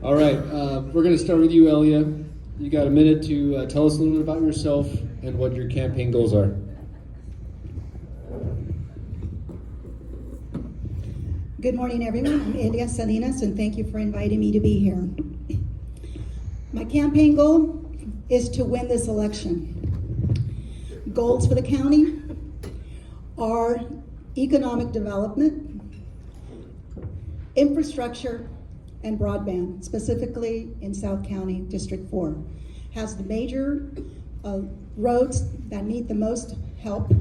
All right, we're going to start with you, Elia. You got a minute to tell us a little bit about yourself and what your campaign goals are. Good morning, everyone. I'm Elia Salinas, and thank you for inviting me to be here. My campaign goal is to win this election. Goals for the county are economic development, infrastructure, and broadband, specifically in South County, District 4. Has the major roads that need the most help.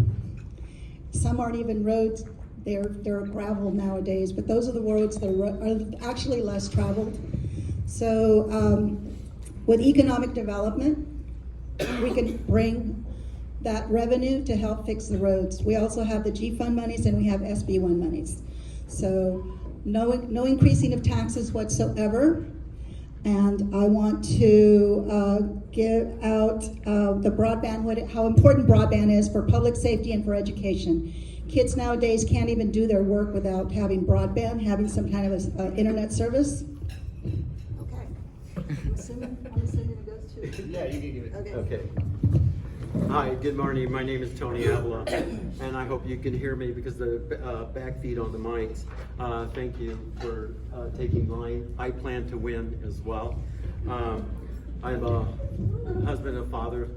Some aren't even roads, they're gravel nowadays, but those are the roads that are actually less traveled. So with economic development, we can bring that revenue to help fix the roads. We also have the G Fund monies and we have SB1 monies. So no increasing of taxes whatsoever. And I want to give out the broadband, how important broadband is for public safety and for education. Kids nowadays can't even do their work without having broadband, having some kind of internet service. Okay. I'm assuming it goes to. Yeah, you can give it. Okay. Hi, good morning. My name is Tony Avilla, and I hope you can hear me because the back feed on the mics. Thank you for taking mine. I plan to win as well. I'm a husband and father,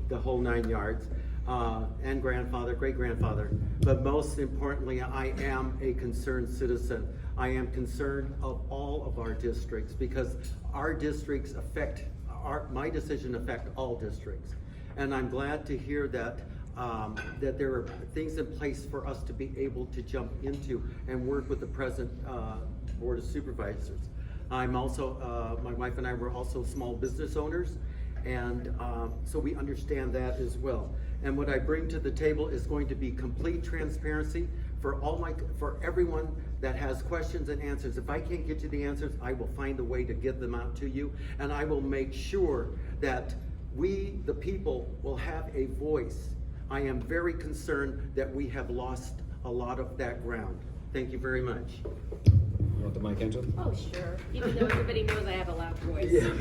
the whole 9 yards, and grandfather, great-grandfather. But most importantly, I am a concerned citizen. I am concerned of all of our districts because our districts affect, my decision affect all districts. And I'm glad to hear that that there are things in place for us to be able to jump into and work with the present Board of Supervisors. I'm also, my wife and I were also small business owners, and so we understand that as well. And what I bring to the table is going to be complete transparency for everyone that has questions and answers. If I can't get you the answers, I will find a way to get them out to you, and I will make sure that we, the people, will have a voice. I am very concerned that we have lost a lot of that ground. Thank you very much. You want the mic, Angela? Oh, sure. Even though everybody knows I have a loud voice. Yeah.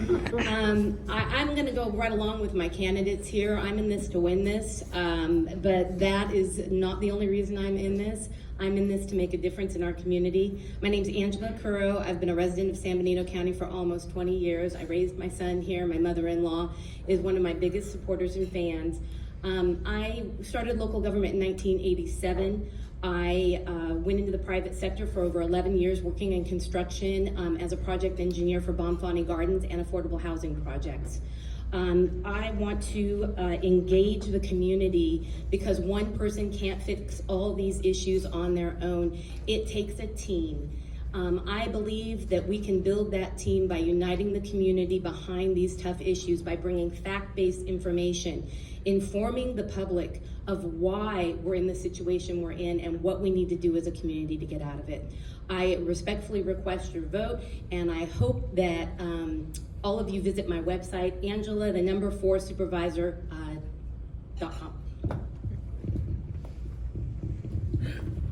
I'm going to go right along with my candidates here. I'm in this to win this, but that is not the only reason I'm in this. I'm in this to make a difference in our community. My name's Angela Carrow. I've been a resident of San Benito County for almost 20 years. I raised my son here. My mother-in-law is one of my biggest supporters and fans. I started local government in 1987. I went into the private sector for over 11 years working in construction as a project engineer for Bonfani Gardens and affordable housing projects. I want to engage the community because one person can't fix all these issues on their own. It takes a team. I believe that we can build that team by uniting the community behind these tough issues, by bringing fact-based information, informing the public of why we're in the situation we're in and what we need to do as a community to get out of it. I respectfully request your vote, and I hope that all of you visit my website, Angela, the number 4 supervisor.com.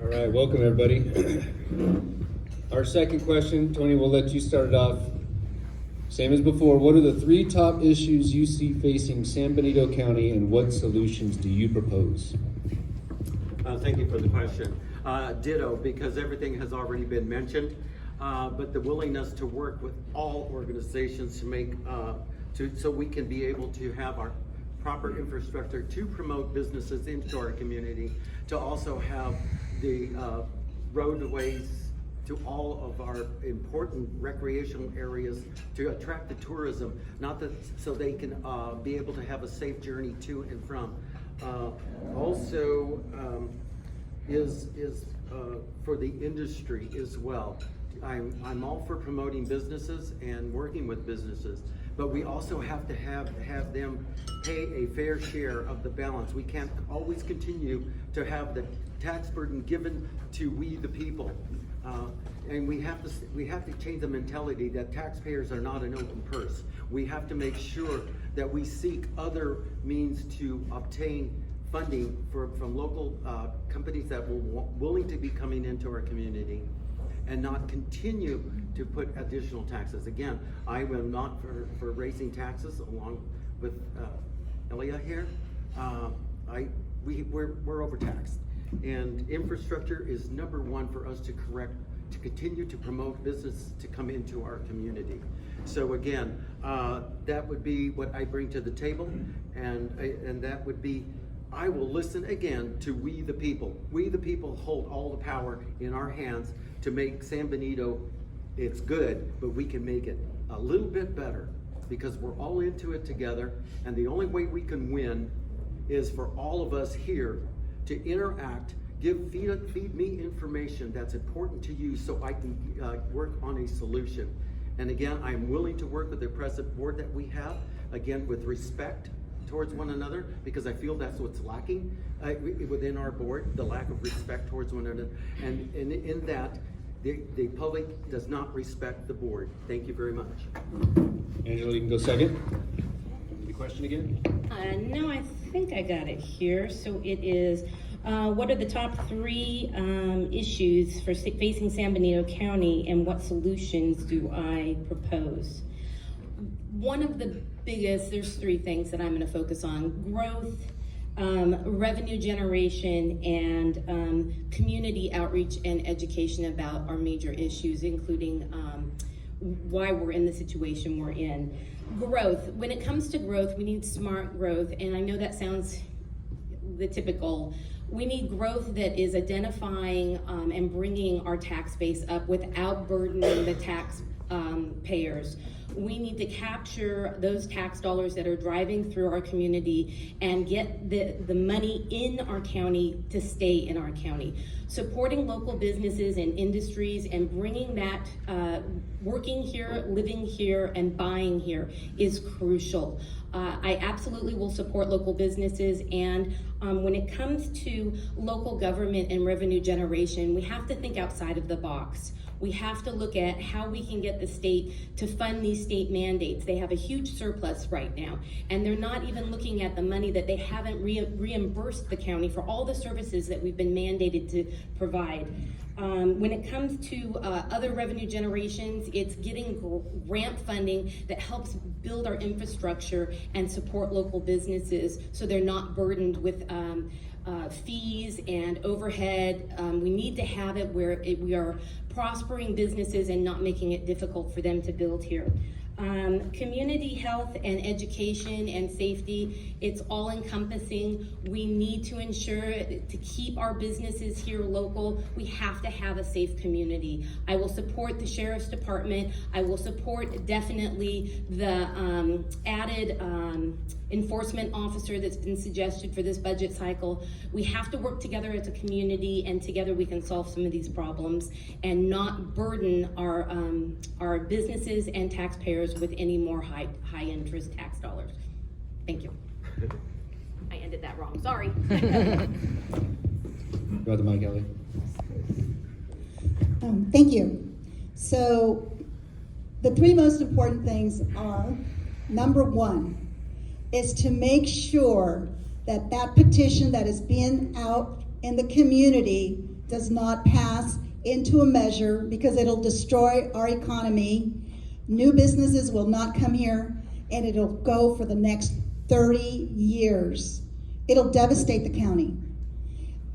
All right, welcome everybody. Our second question, Tony, we'll let you start it off. Same as before, what are the 3 top issues you see facing San Benito County and what solutions do you propose? Thank you for the question. Ditto, because everything has already been mentioned, but the willingness to work with all organizations to make, so we can be able to have our proper infrastructure to promote businesses into our community, to also have the roadways to all of our important recreational areas, to attract the tourism, not that so they can be able to have a safe journey to and from. Also is for the industry as well. I'm all for promoting businesses and working with businesses, but we also have to have them pay a fair share of the balance. We can't always continue to have the tax burden given to we the people. And we have to change the mentality that taxpayers are not an open purse. We have to make sure that we seek other means to obtain funding from local companies that were willing to be coming into our community. and not continue to put additional taxes. Again, I am not for raising taxes along with Avilla here. We're overtaxed, and infrastructure is number one for us to correct, to continue to promote business to come into our community. So again, that would be what I bring to the table, and that would be, I will listen again to we the people. We the people hold all the power in our hands to make San Benito, it's good, but we can make it a little bit better because we're all into it together, and the only way we can win is for all of us here to interact, feed me information that's important to you so I can work on a solution. And again, I'm willing to work with the present board that we have, again, with respect towards one another, because I feel that's what's lacking within our board, the lack of respect towards one another. And in that, the public does not respect the board. Thank you very much. Angela, you can go second. The question again? No, I think I got it here. So it is, what are the top 3 issues for facing San Benito County, and what solutions do I propose? One of the biggest, there's 3 things that I'm going to focus on: growth, revenue generation, and community outreach and education about our major issues, including why we're in the situation we're in. Growth. When it comes to growth, we need smart growth, and I know that sounds the typical. We need growth that is identifying and bringing our tax base up without burdening the tax payers. We need to capture those tax dollars that are driving through our community and get the money in our county to stay in our county. Supporting local businesses and industries and bringing that working here, living here, and buying here is crucial. I absolutely will support local businesses, and when it comes to local government and revenue generation, we have to think outside of the box. We have to look at how we can get the state to fund these state mandates. They have a huge surplus right now, and they're not even looking at the money that they haven't reimbursed the county for all the services that we've been mandated to provide. When it comes to other revenue generations, it's getting grant funding that helps build our infrastructure and support local businesses so they're not burdened with fees and overhead. We need to have it where we are prospering businesses and not making it difficult for them to build here. Community health and education and safety, it's all encompassing. We need to ensure to keep our businesses here local. We have to have a safe community. I will support the Sheriff's Department. I will support definitely the added enforcement officer that's been suggested for this budget cycle. We have to work together as a community, and together we can solve some of these problems and not burden our businesses and taxpayers with any more high interest tax dollars. Thank you. I ended that wrong, sorry. Go to the mic, Ellie. Thank you. So the 3 most important things are, number 1 is to make sure that that petition that is being out in the community does not pass into a measure, because it'll destroy our economy. New businesses will not come here, and it'll go for the next 30 years. It'll devastate the county.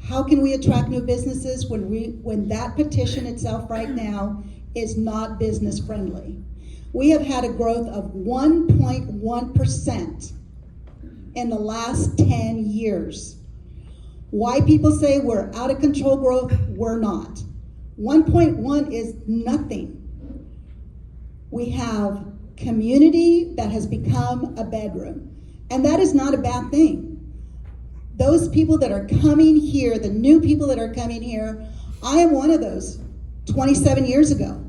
How can we attract new businesses when that petition itself right now is not business friendly? We have had a growth of 1.1% in the last 10 years. Why people say we're out of control growth, we're not. 1.1 is nothing. We have community that has become a bedroom, and that is not a bad thing. Those people that are coming here, the new people that are coming here, I am one of those 27 years ago.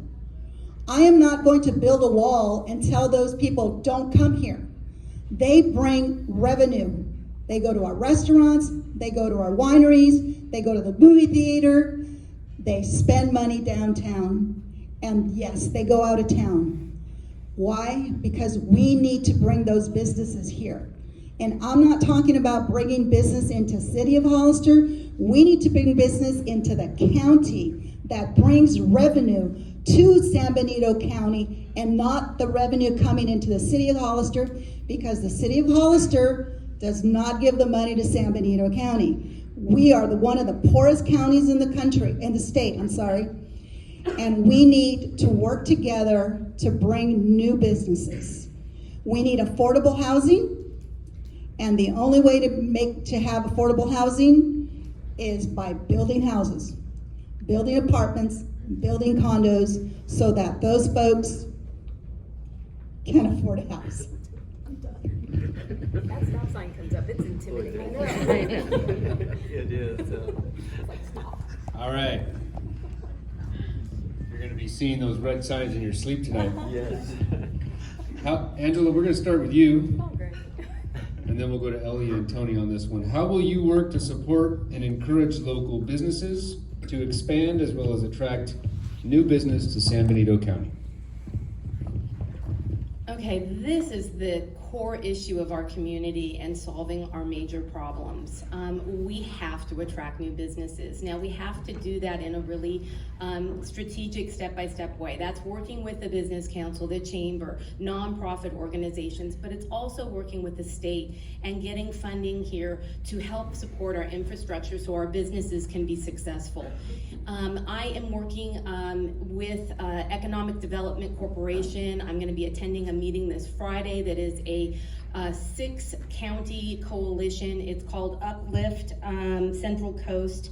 I am not going to build a wall and tell those people don't come here. They bring revenue. They go to our restaurants, they go to our wineries, they go to the movie theater, they spend money downtown, and yes, they go out of town. Why? Because we need to bring those businesses here. And I'm not talking about bringing business into City of Hollister. We need to bring business into the county. that brings revenue to San Benito County and not the revenue coming into the city of Hollister, because the city of Hollister does not give the money to San Benito County. We are one of the poorest counties in the country, in the state, I'm sorry. And we need to work together to bring new businesses. We need affordable housing, and the only way to have affordable housing is by building houses, building apartments, building condos, so that those folks can afford a house. That stop sign comes up, it's intimidating. It is. All right. You're going to be seeing those red signs in your sleep tonight. Yes. Angela, we're going to start with you, and then we'll go to Ellie and Tony on this one. How will you work to support and encourage local businesses to expand as well as attract new business to San Benito County? Okay, this is the core issue of our community and solving our major problems. We have to attract new businesses. Now, we have to do that in a really strategic step-by-step way. That's working with the Business Council, the Chamber, nonprofit organizations, but it's also working with the state and getting funding here to help support our infrastructure so our businesses can be successful. I am working with Economic Development Corporation. I'm going to be attending a meeting this Friday that is a 6-county coalition. It's called Uplift Central Coast.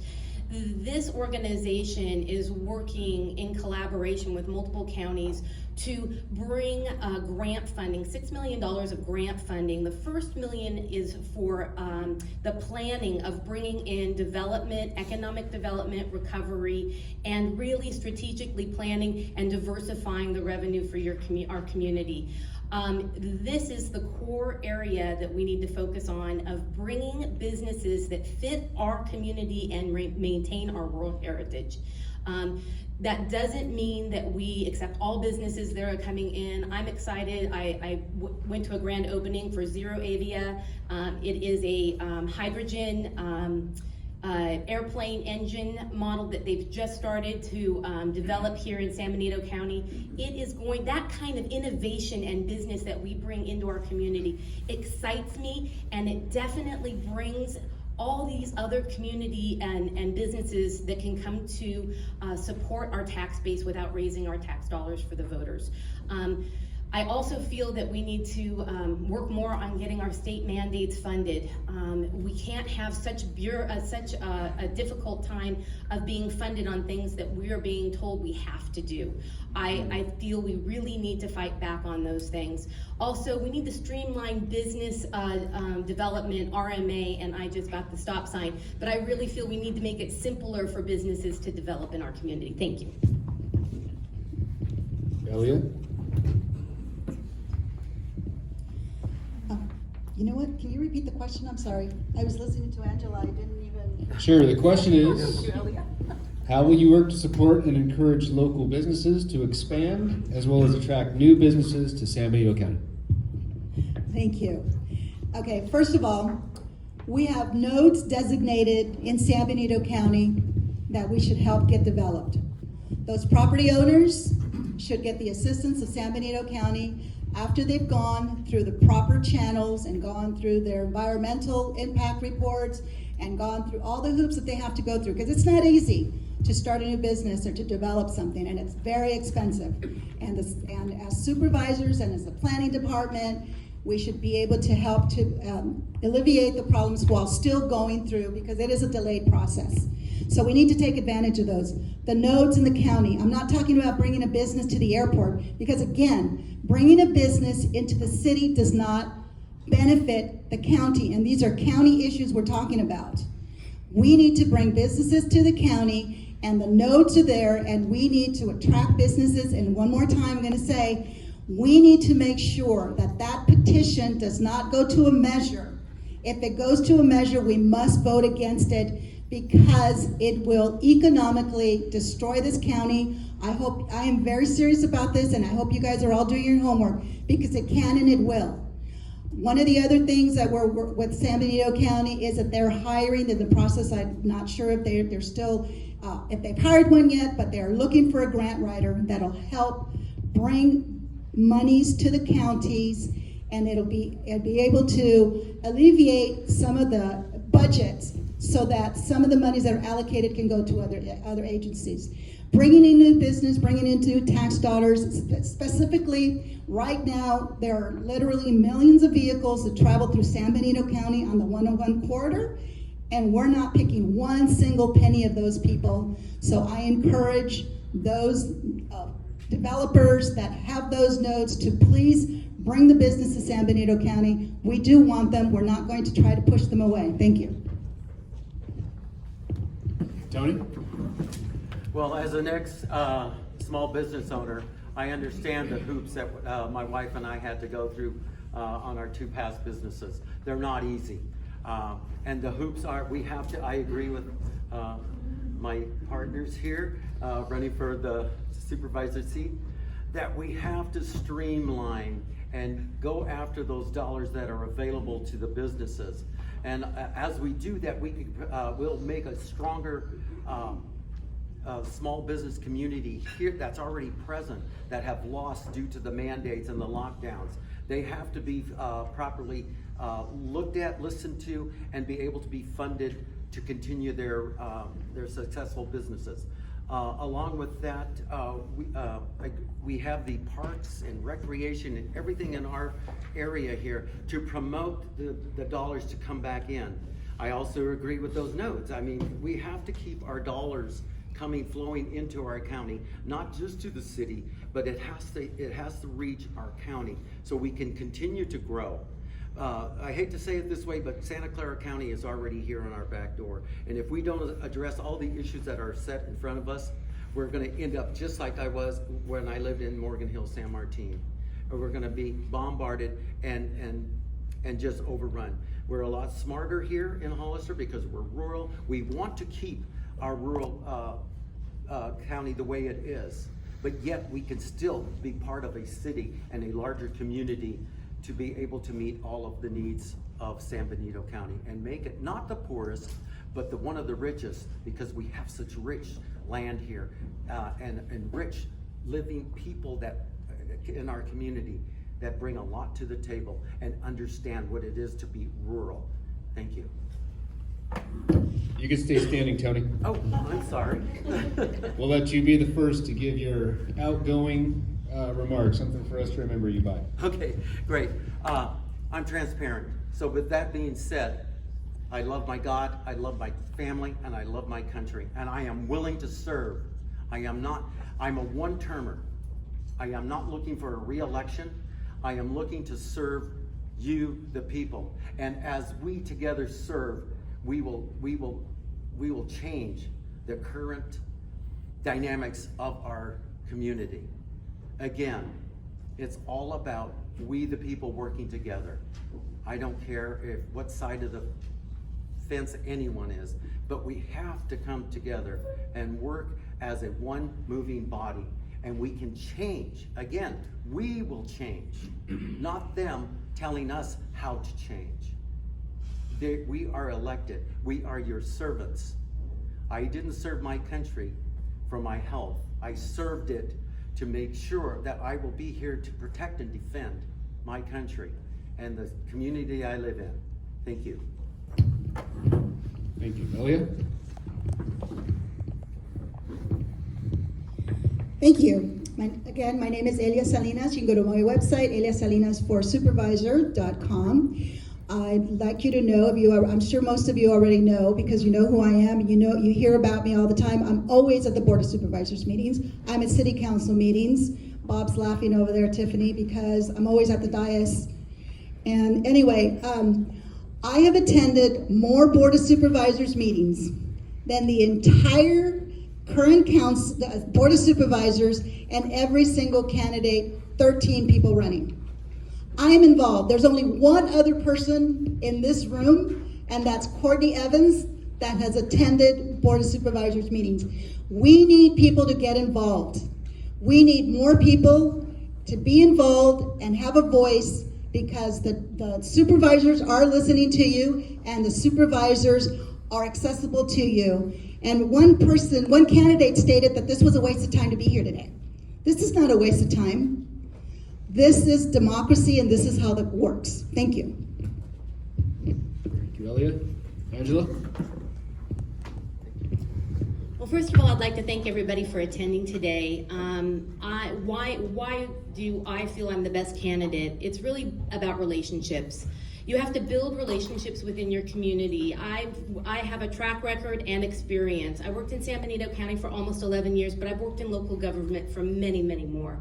This organization is working in collaboration with multiple counties to bring grant funding, $6 million of grant funding. The first $1 million is for the planning of bringing in development, economic development, recovery, and really strategically planning and diversifying the revenue for our community. This is the core area that we need to focus on, of bringing businesses that fit our community and maintain our rural heritage. That doesn't mean that we accept all businesses that are coming in. I'm excited. I went to a grand opening for Zero Avilla. It is a hydrogen airplane engine model that they've just started to develop here in San Benito County. It is that kind of innovation and business that we bring into our community excites me, and it definitely brings all these other community and businesses that can come to support our tax base without raising our tax dollars for the voters. I also feel that we need to work more on getting our state mandates funded. We can't have such a difficult time of being funded on things that we are being told we have to do. I feel we really need to fight back on those things. Also, we need to streamline business development, RMA, and I just got the stop sign, but I really feel we need to make it simpler for businesses to develop in our community. Thank you. Elliot? You know what? Can you repeat the question? I'm sorry. I was listening to Angela. I didn't even. Sure. The question is, how will you work to support and encourage local businesses to expand as well as attract new businesses to San Benito County? Thank you. Okay, first of all, we have nodes designated in San Benito County that we should help get developed. Those property owners should get the assistance of San Benito County after they've gone through the proper channels and gone through their environmental impact reports and gone through all the hoops that they have to go through, because it's not easy to start a new business or to develop something, and it's very expensive. And as supervisors and as the planning department, we should be able to help to alleviate the problems while still going through, because it is a delayed process. So we need to take advantage of those. The nodes in the county. I'm not talking about bringing a business to the airport, because again, bringing a business into the city does not benefit the county, and these are county issues we're talking about. We need to bring businesses to the county, and the nodes are there, and we need to attract businesses. And one more time, I'm going to say, we need to make sure that that petition does not go to a measure. If it goes to a measure, we must vote against it, because it will economically destroy this county. I am very serious about this, and I hope you guys are all doing your homework, because it can and it will. One of the other things that we're with San Benito County is that they're hiring in the process. I'm not sure if they're still, if they've hired one yet, but they're looking for a grant writer that'll help bring monies to the counties, and it'll be able to alleviate some of the budgets so that some of the monies that are allocated can go to other agencies. Bringing in new business, bringing into tax dollars. Specifically, right now, there are literally millions of vehicles that travel through San Benito County on the 101 corridor, and we're not picking one single penny of those people. So I encourage those developers that have those nodes to please bring the business to San Benito County. We do want them. We're not going to try to push them away. Thank you. Tony? Well, as an ex-small business owner, I understand the hoops that my wife and I had to go through on our two past businesses. They're not easy. And the hoops are, I agree with my partners here running for the supervisor seat, that we have to streamline and go after those dollars that are available to the businesses. And as we do that, we'll make a stronger small business community here that's already present, that have lost due to the mandates and the lockdowns. They have to be properly looked at, listened to, and be able to be funded to continue their successful businesses. Along with that, we have the parks and recreation and everything in our area here to promote the dollars to come back in. I also agree with those nodes. I mean, we have to keep our dollars flowing into our county, not just to the city, but it has to reach our county so we can continue to grow. I hate to say it this way, but Santa Clara County is already here on our back door. And if we don't address all the issues that are set in front of us, we're gonna end up just like I was when I lived in Morgan Hill, San Martin. We're gonna be bombarded and just overrun. We're a lot smarter here in Hollister because we're rural. We want to keep our rural county the way it is, but yet we can still be part of a city and a larger community to be able to meet all of the needs of San Benito County and make it not the poorest, but one of the richest, because we have such rich land here and rich living people that in our community that bring a lot to the table and understand what it is to be rural. Thank you. You can stay standing, Tony. Oh, I'm sorry. We'll let you be the first to give your outgoing remarks, something for us to remember you by. Okay, great. I'm transparent. So with that being said, I love my God, I love my family, and I love my country. And I am willing to serve. I'm a one-termer. I am not looking for a re-election. I am looking to serve you, the people. And as we together serve, we will change the current dynamics of our community. Again, it's all about we the people working together. I don't care what side of the fence anyone is, but we have to come together and work as a one moving body, and we can change. Again, we will change, not them telling us how to change. We are elected. We are your servants. I didn't serve my country for my health. I served it to make sure that I will be here to protect and defend my country and the community I live in. Thank you. Thank you. Melia? Thank you. Again, my name is Elia Salinas. You can go to my website, eliasalinas4supervisor.com. I'd like you to know, I'm sure most of you already know, because you know who I am, you hear about me all the time. I'm always at the Board of Supervisors meetings. I'm at City Council meetings. Bob's laughing over there, Tiffany, because I'm always at the dais. And anyway, I have attended more Board of Supervisors meetings than the entire current Board of Supervisors and every single candidate, 13 people running. I am involved. There's only one other person in this room, and that's Courtney Evans, that has attended Board of Supervisors meetings. We need people to get involved. We need more people to be involved and have a voice because the supervisors are listening to you, and the supervisors are accessible to you. And one candidate stated that this was a waste of time to be here today. This is not a waste of time. This is democracy, and this is how that works. Thank you. Thank you, Elliot. Angela? Well, first of all, I'd like to thank everybody for attending today. Why do I feel I'm the best candidate? It's really about relationships. You have to build relationships within your community. I have a track record and experience. I worked in San Benito County for almost 11 years, but I've worked in local government for many, many more.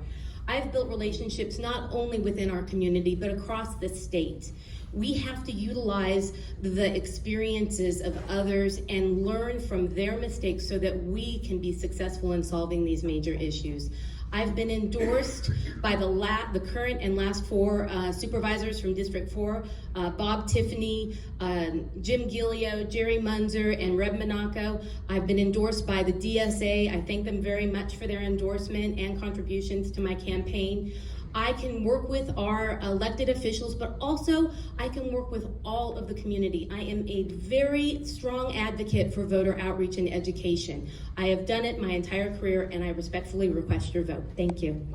I've built relationships not only within our community, but across the state. We have to utilize the experiences of others and learn from their mistakes so that we can be successful in solving these major issues. I've been endorsed by the current and last 4 supervisors from District 4, Bob Tiffany, Jim Gilio, Jerry Munzer, and Reb Monaco. I've been endorsed by the DSA. I thank them very much for their endorsement and contributions to my campaign. I can work with our elected officials, but also I can work with all of the community. I am a very strong advocate for voter outreach and education. I have done it my entire career, and I respectfully request your vote. Thank you.